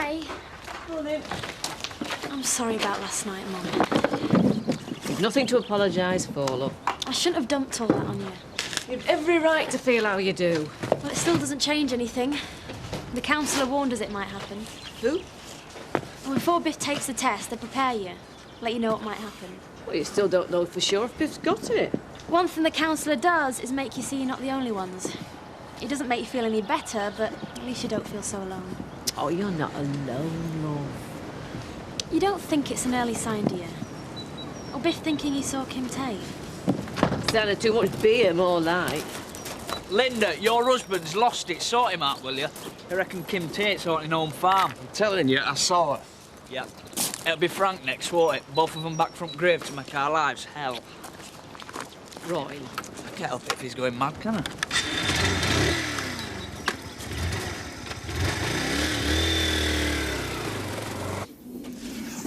Hey. Morning. I'm sorry about last night, Mum. You've nothing to apologise for, love. I shouldn't have dumped all that on you. You've every right to feel how you do. Well, it still doesn't change anything. The counsellor warned us it might happen. Who? Well, before Biff takes the test, they prepare you. Let you know what might happen. Well, you still don't know for sure if Biff's got it. One thing the counsellor does is make you see you're not the only ones. It doesn't make you feel any better, but at least you don't feel so alone. Oh, you're not alone, love. You don't think it's an early sign, do you? Or Biff thinking he saw Kim Tate? Sounded too much beer, more like. Linda, your husband's lost it. Sort him out, will you? I reckon Kim Tate's out in home farm. I'm telling you, I saw her. Yeah. It'll be Frank next, won't it? Both of them back from grave to make our lives hell. Roy. I can't help it if he's going mad, can I?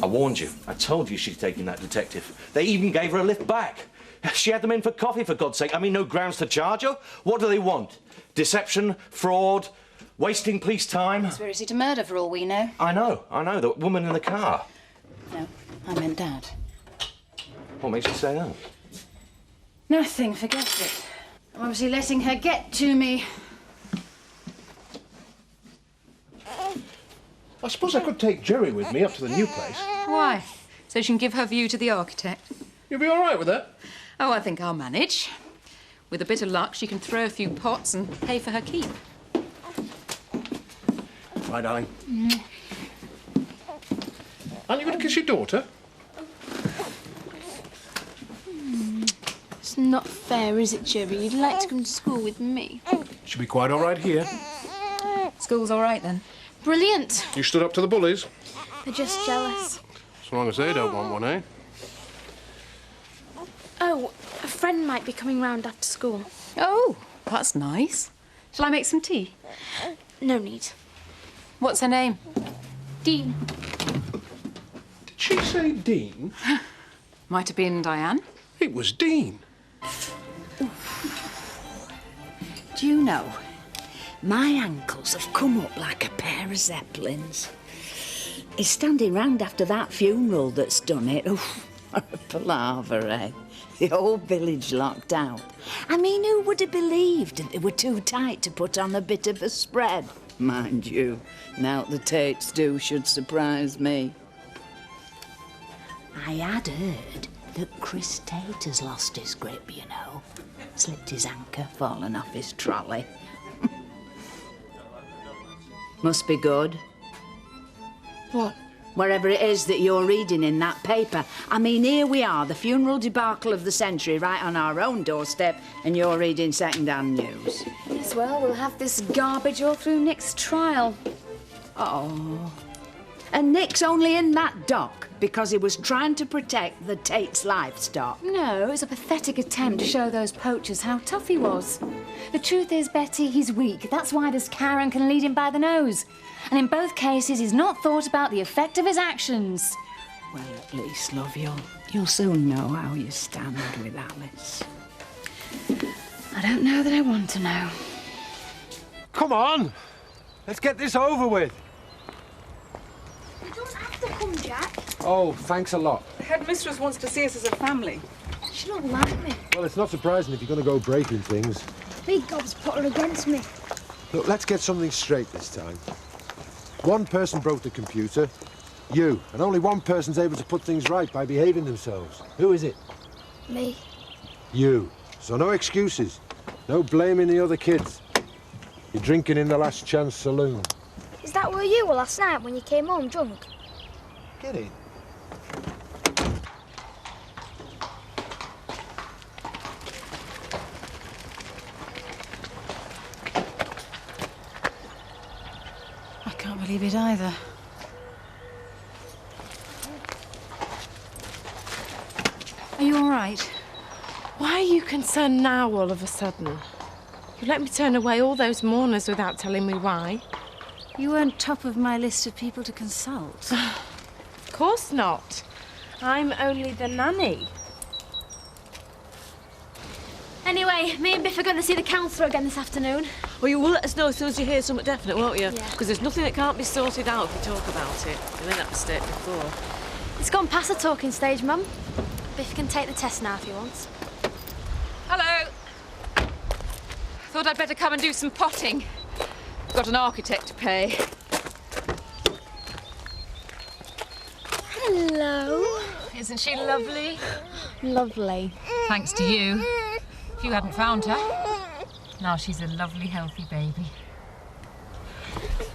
I warned you. I told you she's taking that detective. They even gave her a lift back. She had them in for coffee, for God's sake. I mean, no grounds to charge her. What do they want? Deception, fraud, wasting police time? Conspiracy to murder, for all we know. I know. The woman in the car. No, I meant Dad. What makes you say that? Nothing, forget it. I'm obviously letting her get to me. I suppose I could take Jerry with me up to the new place. Why? So she can give her view to the architect? You'll be all right with that? Oh, I think I'll manage. With a bit of luck, she can throw a few pots and pay for her keep. Right, darling. Aren't you going to kiss your daughter? It's not fair, is it, Jerry? You'd like to come to school with me. She'll be quite all right here. School's all right, then? Brilliant. You stood up to the bullies? They're just jealous. So long as they don't want one, eh? Oh, a friend might be coming round after school. Oh, that's nice. Shall I make some tea? No need. What's her name? Dean. Did she say Dean? Might have been Diane. It was Dean. Do you know, my ankles have come up like a pair of zeppelins. He's standing round after that funeral that's done it. Oof, what a palaver, eh? The whole village locked out. I mean, who would have believed that they were too tight to put on a bit of a spread? Mind you, now the Tates do should surprise me. I had heard that Chris Tate has lost his grip, you know. Slipped his anchor, fallen off his trolley. Must be good. What? Wherever it is that you're reading in that paper. I mean, here we are, the funeral debacle of the century, right on our own doorstep, and you're reading second-hand news. Yes, well, we'll have this garbage all through Nick's trial. Oh. And Nick's only in that dock because he was trying to protect the Tate's livestock. No, it was a pathetic attempt to show those poachers how tough he was. The truth is, Betty, he's weak. That's why this Karen can lead him by the nose. And in both cases, he's not thought about the effect of his actions. Well, at least, love, you'll soon know how you stand with Alice. I don't know that I want to know. Come on! Let's get this over with. You don't have to come, Jack. Oh, thanks a lot. The headmistress wants to see us as a family. She don't like me. Well, it's not surprising if you're going to go breaking things. Big Gob's put her against me. Look, let's get something straight this time. One person broke the computer, you, and only one person's able to put things right by behaving themselves. Who is it? Me. You. So no excuses. No blaming the other kids. You're drinking in the Last Chance saloon. Is that where you were last night when you came home drunk? Get in. I can't believe it either. Are you all right? Why are you concerned now all of a sudden? You let me turn away all those mourners without telling me why. You weren't top of my list of people to consult. Of course not. I'm only the nanny. Anyway, Hey, me and Biff are going to see the councillor again this afternoon. Well, you will let us know as soon as you hear something definite, won't you? Yeah. Because there's nothing that can't be sorted out if you talk about it. You made that mistake before. It's gone past the talking stage, Mum. Biff can take the test now if he wants. Hello. Thought I'd better come and do some potting. Got an architect to pay. Hello. Isn't she lovely? Lovely. Thanks to you. If you hadn't found her. Now she's a lovely, healthy baby.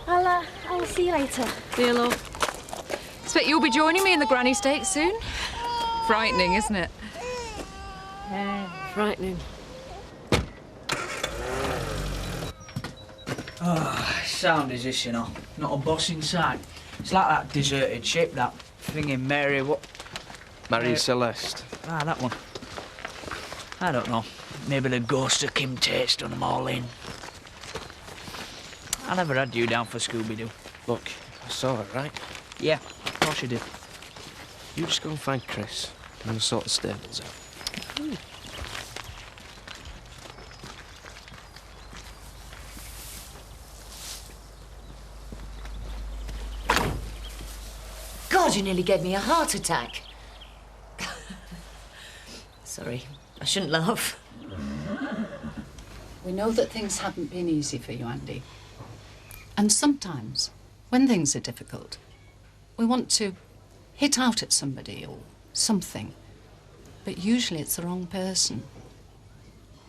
I'll see you later. See you, love. Expect you'll be joining me in the granny stake soon. Frightening, isn't it? Frightening. Oh, sound is this, you know. Not a boss in sight. It's like that deserted ship, that thing in Mary, what? Mary Celeste. Ah, that one. I don't know. Maybe the ghost of Kim Tate's done them all in. I never had you down for Scooby-Doo. Look, I saw it, right? Yeah, of course you did. You just go and find Chris, and we'll sort the stables out. God, you nearly gave me a heart attack. Sorry, I shouldn't laugh. We know that things haven't been easy for you, Andy. And sometimes, when things are difficult, we want to hit out at somebody or something. But usually it's the wrong person.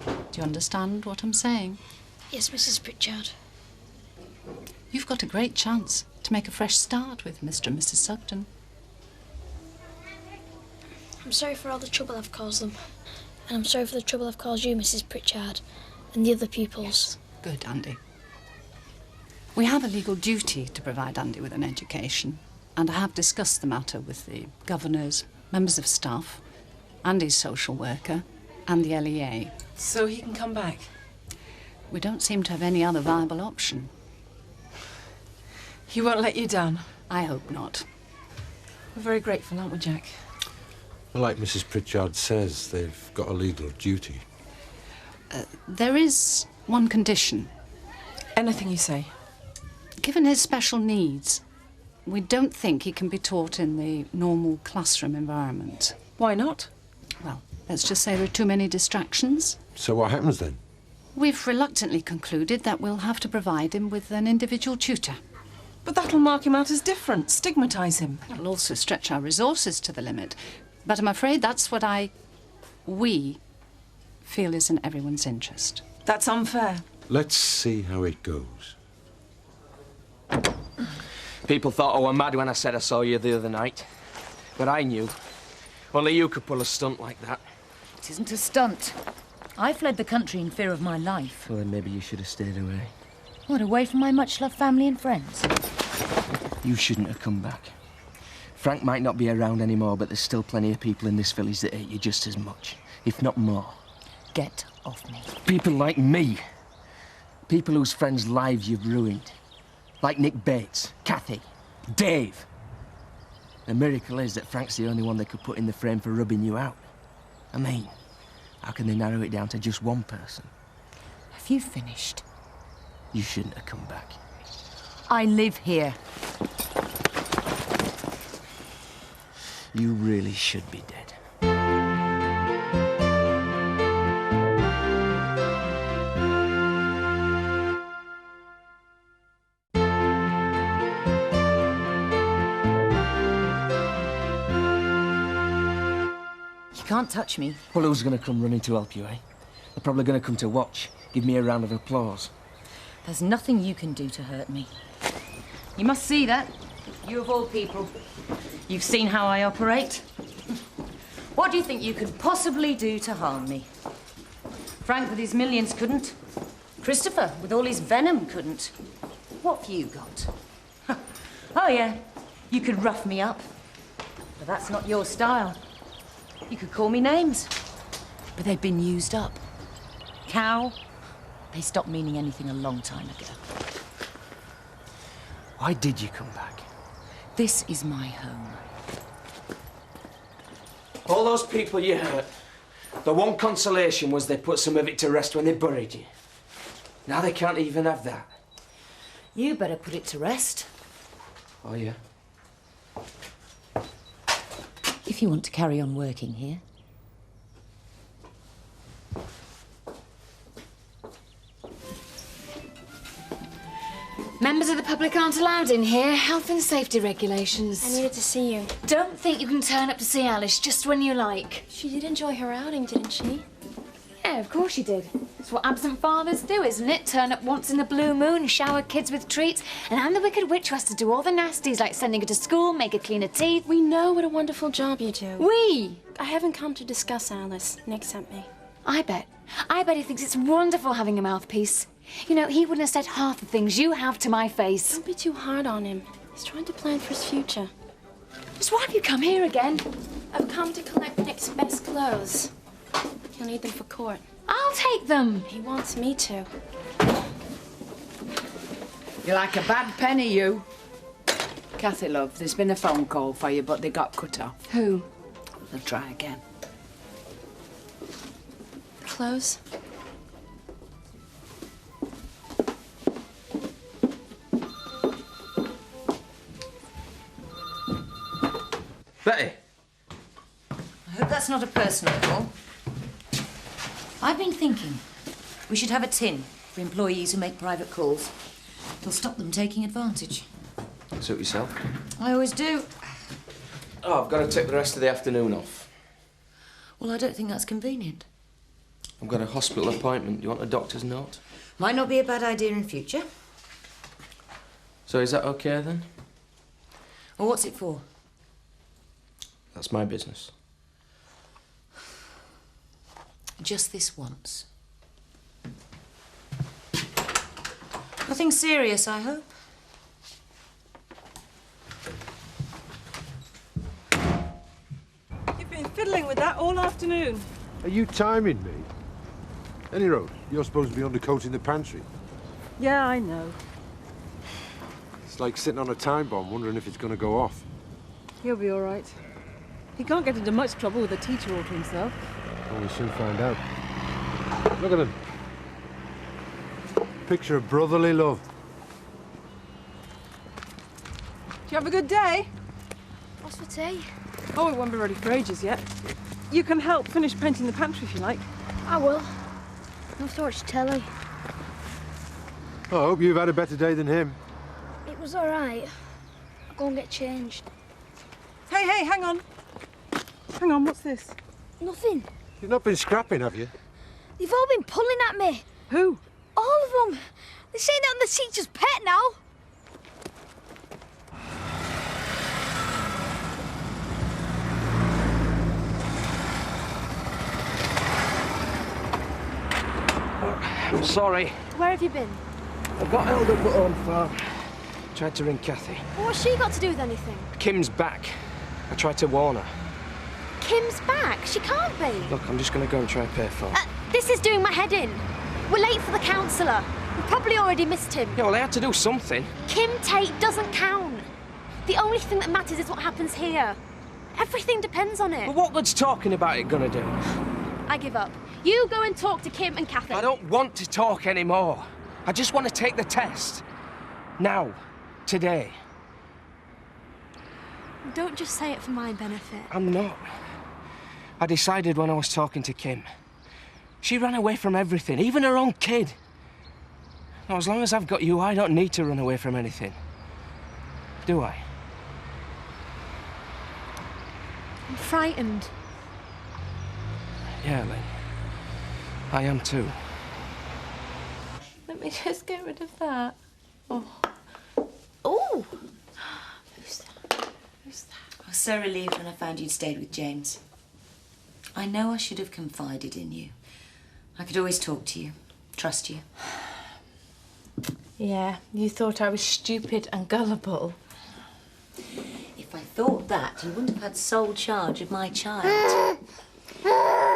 Do you understand what I'm saying? Yes, Mrs. Pritchard. You've got a great chance to make a fresh start with Mr. and Mrs. Sugden. I'm sorry for all the trouble I've caused them. And I'm sorry for the trouble I've caused you, Mrs. Pritchard, and the other pupils. Good, Andy. We have a legal duty to provide Andy with an education, and I have discussed the matter with the governors, members of staff, Andy's social worker, and the LEA. So he can come back? We don't seem to have any other viable option. He won't let you down? I hope not. We're very grateful, aren't we, Jack? Well, like Mrs. Pritchard says, they've got a legal duty. There is one condition. Anything you say. Given his special needs, we don't think he can be taught in the normal classroom environment. Why not? Well, let's just say there are too many distractions. So what happens then? We've reluctantly concluded that we'll have to provide him with an individual tutor. But that'll mark him out as different, stigmatise him. It'll also stretch our resources to the limit. But I'm afraid that's what we feel is in everyone's interest. That's unfair. Let's see how it goes. People thought I were mad when I said I saw you the other night. But I knew. Only you could pull a stunt like that. It isn't a stunt. I fled the country in fear of my life. Well, then maybe you should have stayed away. What, away from my much-loved family and friends? You shouldn't have come back. Frank might not be around anymore, but there's still plenty of people in this village that hate you just as much, if not more. Get off me. People like me. People whose friends' lives you've ruined. Like Nick Bates, Kathy, Dave. The miracle is that Frank's the only one they could put in the frame for rubbing you out. I mean, how can they narrow it down to just one person? Have you finished? You shouldn't have come back. I live here. You really should be dead. You can't touch me. Well, who's going to come running to help you, eh? They're probably going to come to watch. Give me a round of applause. There's nothing you can do to hurt me. You must see that. You of all people. You've seen how I operate. What do you think you could possibly do to harm me? Frank with his millions couldn't. Christopher with all his venom couldn't. What have you got? Oh, yeah, you could rough me up. But that's not your style. You could call me names. But they've been used up. Cow, they stopped meaning anything a long time ago. Why did you come back? This is my home. All those people you hurt, The one consolation was they put some of it to rest when they buried you. Now they can't even have that. You better put it to rest. Oh, yeah? If you want to carry on working here. Members of the public aren't allowed in here. Health and safety regulations. I needed to see you. Don't think you can turn up to see Alice just when you like. She did enjoy her outing, didn't she? Yeah, of course she did. It's what absent fathers do, isn't it? Turn up once in the blue moon, shower kids with treats, and I'm the wicked witch who has to do all the nasties, like sending her to school, make her clean her teeth. We know what a wonderful job you do. We! I haven't come to discuss Alice. Nick sent me. I bet he thinks it's wonderful having a mouthpiece. You know, he wouldn't have said half the things you have to my face. Don't be too hard on him. He's trying to plan for his future. Just why have you come here again? I've come to collect Nick's best clothes. He'll need them for court. I'll take them. He wants me to. You're like a bad penny, you. Kathy, love, there's been a phone call for you, but they got cut off. Who? They'll try again. Clothes? Betty! I hope that's not a personal call. I've been thinking we should have a tin for employees who make private calls. It'll stop them taking advantage. Suit yourself. I always do. Oh, I've got to take the rest of the afternoon off. Well, I don't think that's convenient. I've got a hospital appointment. Do you want a doctor's note? Might not be a bad idea in future. So is that okay, then? Well, what's it for? That's my business. Just this once. Nothing serious, I hope. You've been fiddling with that all afternoon. Are you timing me? Any road, you're supposed to be undercoating the pantry. Yeah, I know. It's like sitting on a time bomb wondering if it's going to go off. He'll be all right. He can't get into much trouble with a teacher all to himself. Well, we soon find out. Look at him. Picture of brotherly love. Do you have a good day? What's for tea? Oh, it won't be ready for ages yet. You can help finish painting the pantry if you like. I will. I've to watch telly. I hope you've had a better day than him. It was all right. I'll go and get changed. Hey, hang on. Hang on, what's this? Nothing. You've not been scrapping, have you? They've all been pulling at me. Who? All of them. They're saying that I'm the teacher's pet now. I'm sorry. Where have you been? I got held up at home farm. Tried to ring Kathy. What's she got to do with anything? Kim's back. I tried to warn her. Kim's back. She can't be. Look, I'm just going to go and try and pay for it. This is doing my head in. We're late for the counsellor. We've probably already missed him. Yeah, well, I had to do something. Kim Tate doesn't count. The only thing that matters is what happens here. Everything depends on it. But what good's talking about it gonna do? I give up. You go and talk to Kim and Kathy. I don't want to talk anymore. I just want to take the test. Now. Today. Don't just say it for my benefit. I'm not. I decided when I was talking to Kim. She ran away from everything, even her own kid. Now, as long as I've got you, I don't need to run away from anything. Do I? I'm frightened. Yeah, Lynn. I am too. Let me just get rid of that. Oh. Oh! Who's that? Who's that? I was so relieved when I found you'd stayed with James. I know I should have confided in you. I could always talk to you, trust you. Yeah, you thought I was stupid and gullible. If I thought that, you wouldn't have had sole charge of my child.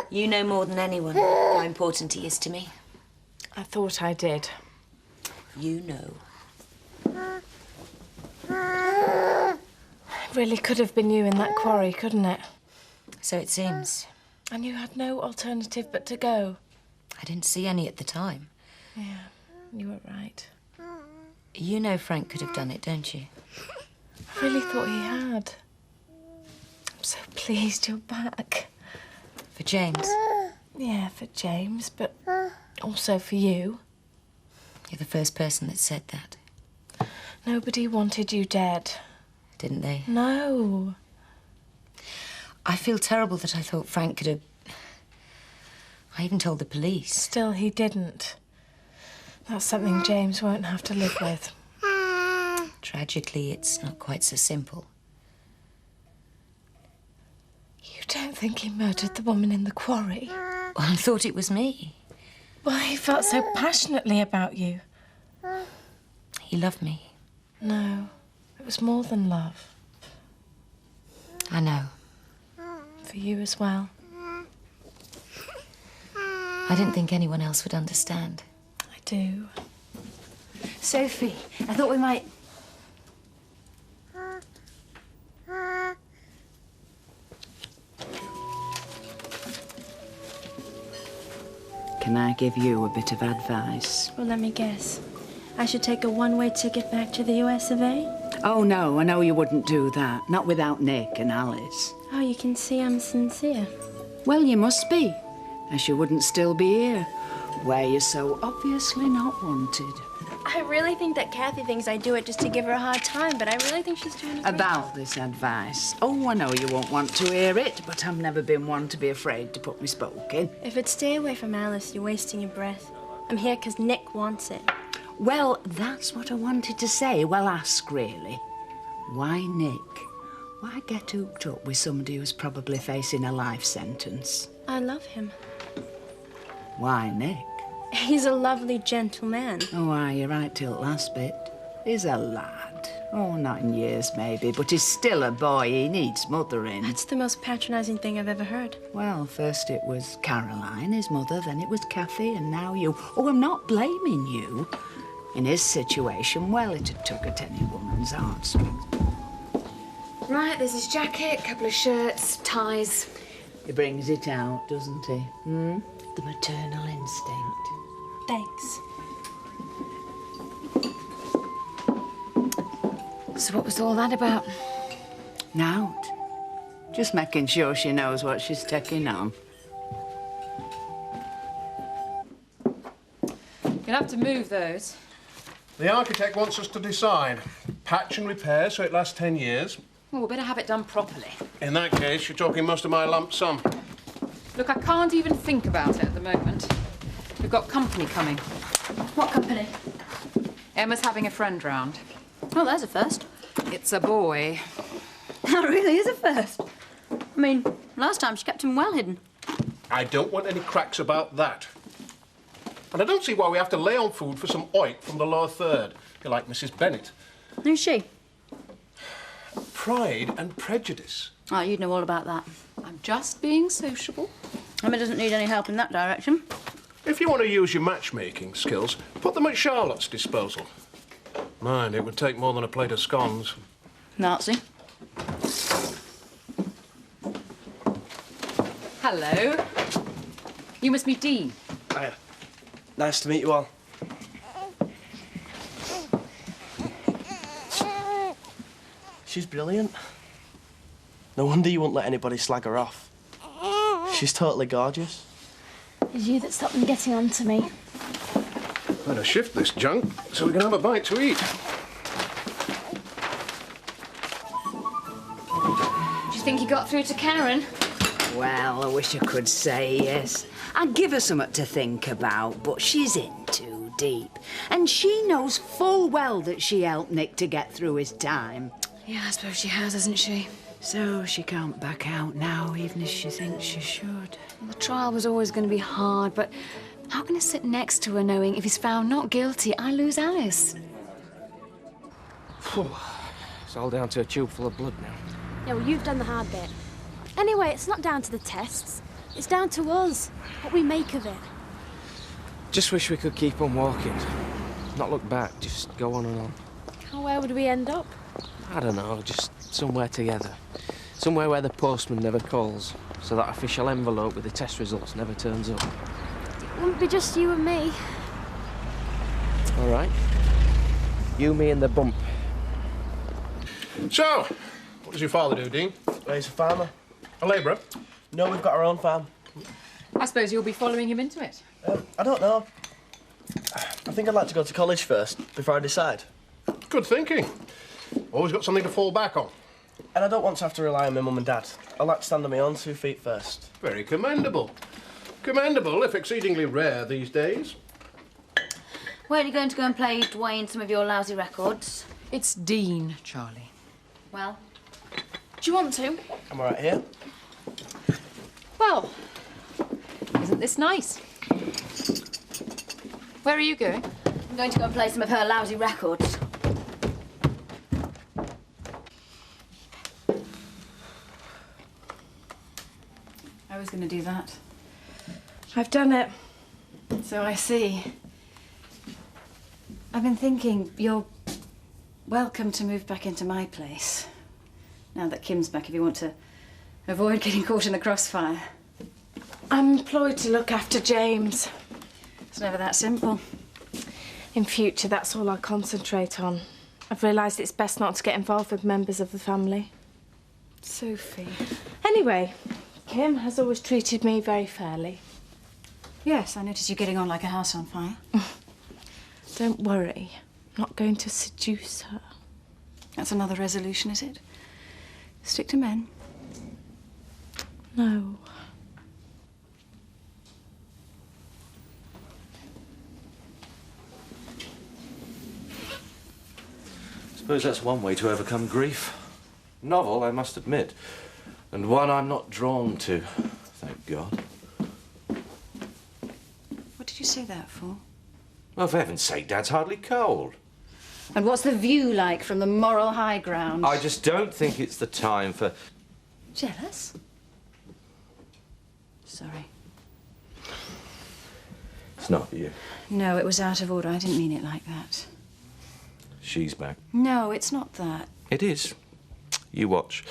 You know more than anyone how important he is to me. I thought I did. You know. It really could have been you in that quarry, couldn't it? So it seems. And you had no alternative but to go? I didn't see any at the time. Yeah, you were right. You know Frank could have done it, don't you? I really thought he had. I'm so pleased you're back. For James? Yeah, for James, but also for you. You're the first person that said that. Nobody wanted you dead. Didn't they? No. I feel terrible that I thought Frank could have... I even told the police. Still, he didn't. That's something James won't have to live with. Tragically, it's not quite so simple. You don't think he murdered the woman in the quarry? Well, I thought it was me. Well, he felt so passionately about you. He loved me. No, it was more than love. I know. For you as well. I didn't think anyone else would understand. I do. Sophie, I thought we might... Can I give you a bit of advice? Well, let me guess. I should take a one-way ticket back to the US of A? Oh, no, I know you wouldn't do that. Not without Nick and Alice. Oh, you can see I'm sincere. Well, you must be, else you wouldn't still be here, where you're so obviously not wanted. I really think that Kathy thinks I do it just to give her a hard time, but I really think she's doing it About this advice. Oh, I know you won't want to hear it, but I've never been one to be afraid to put me spoke in. If it's stay away from Alice, you're wasting your breath. I'm here because Nick wants it. Well, that's what I wanted to say. Well, ask, really. Why Nick? Why get hooked up with somebody who's probably facing a life sentence? I love him. Why Nick? He's a lovely, gentle man. Oh, aye, you're right till the last bit. He's a lad. Oh, not in years, maybe, but he's still a boy. He needs mothering. That's the most patronizing thing I've ever heard. Well, first it was Caroline, his mother, then it was Kathy, and now you. Oh, I'm not blaming you. In his situation, well, it'd tug at any woman's heartstrings. Right, there's his jacket, couple of shirts, ties. He brings it out, doesn't he? Hmm? The maternal instinct. Thanks. So what was all that about? Nout. Just making sure she knows what she's taking on. You'll have to move those. The architect wants us to decide. Patch and repair so it lasts 10 years. Well, we better have it done properly. In that case, you're talking most of my lump sum. Look, I can't even think about it at the moment. We've got company coming. What company? Emma's having a friend round. Oh, there's a first. It's a boy. That really is a first. I mean, last time she kept him well hidden. I don't want any cracks about that. And I don't see why we have to lay on food for some oik from the lower third. You're like Mrs. Bennet. Who's she? Pride and Prejudice. Oh, you'd know all about that. I'm just being sociable. Emma doesn't need any help in that direction. If you want to use your matchmaking skills, put them at Charlotte's disposal. Mind, it would take more than a plate of scones. Nazi. Hello. You must be Dean. Hiya. Nice to meet you all. She's brilliant. No wonder you wouldn't let anybody slag her off. She's totally gorgeous. It's you that stopped them getting on to me. Better shift this junk so we can have a bite to eat. Do you think he got through to Karen? Well, I wish I could say yes. I'd give her something to think about, but she's in too deep. And she knows full well that she helped Nick to get through his time. Yeah, I suppose she has, hasn't she? So she can't back out now, even if she thinks she should. Well, the trial was always going to be hard, but how can I sit next to her knowing if he's found not guilty, I lose Alice? It's all down to a tube full of blood now. Yeah, well, you've done the hard bit. Anyway, it's not down to the tests. It's down to us, what we make of it. Just wish we could keep on walking. Not look back, just go on and on. And where would we end up? I don't know, just somewhere together. Somewhere where the postman never calls. so that official envelope with the test results never turns up. It wouldn't be just you and me. All right. You, me, and the bump. So, what does your father do, Dean? He's a farmer. A labourer? No, we've got our own farm. I suppose you'll be following him into it. I don't know. I think I'd like to go to college first, before I decide. Good thinking. Always got something to fall back on. And I don't want to have to rely on my mum and dad. I'd like to stand on my own 2 feet first. Very commendable. Commendable, if exceedingly rare these days. Where are you going to go and play Dwayne some of your lousy records? It's Dean, Charlie. Well, do you want to? I'm all right here. Well, isn't this nice? Where are you going? I'm going to go and play some of her lousy records. I was going to do that. I've done it. So I see. I've been thinking you're welcome to move back into my place. Now that Kim's back, if you want to avoid getting caught in the crossfire. I'm employed to look after James. It's never that simple. In future, that's all I concentrate on. I've realised it's best not to get involved with members of the family. Sophie. Anyway, Kim has always treated me very fairly. Yes, I noticed you getting on like a house on fire. Don't worry. I'm not going to seduce her. That's another resolution, is it? Stick to men. No. Suppose that's one way to overcome grief. Novel, I must admit. And one I'm not drawn to, thank God. What did you say that for? Well, for heaven's sake, Dad's hardly cold. And what's the view like from the moral high ground? I just don't think it's the time for... Jealous? Sorry. It's not you. No, it was out of order. I didn't mean it like that. She's back. No, it's not that. It is. You watch.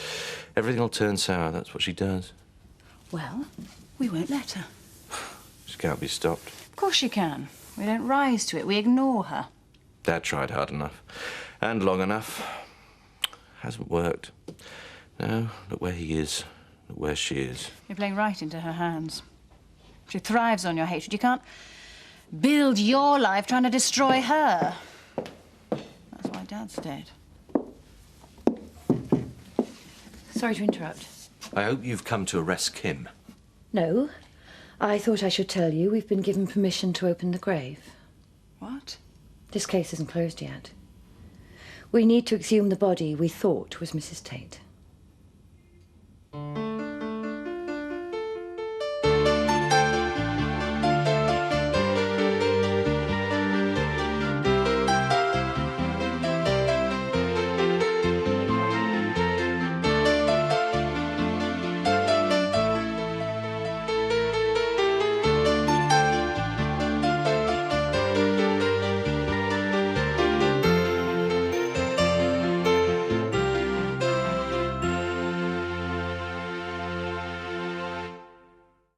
Everything will turn sour. That's what she does. Well, we won't let her. She can't be stopped. Of course you can. We don't rise to it. We ignore her. Dad tried hard enough. And long enough. Hasn't worked. No, look where he is. Look where she is. You're playing right into her hands. She thrives on your hatred. You can't build your life trying to destroy her. That's why Dad's dead. Sorry to interrupt. I hope you've come to arrest Kim. No. I thought I should tell you we've been given permission to open the grave. What? This case isn't closed yet. We need to exhume the body we thought was Mrs. Tate.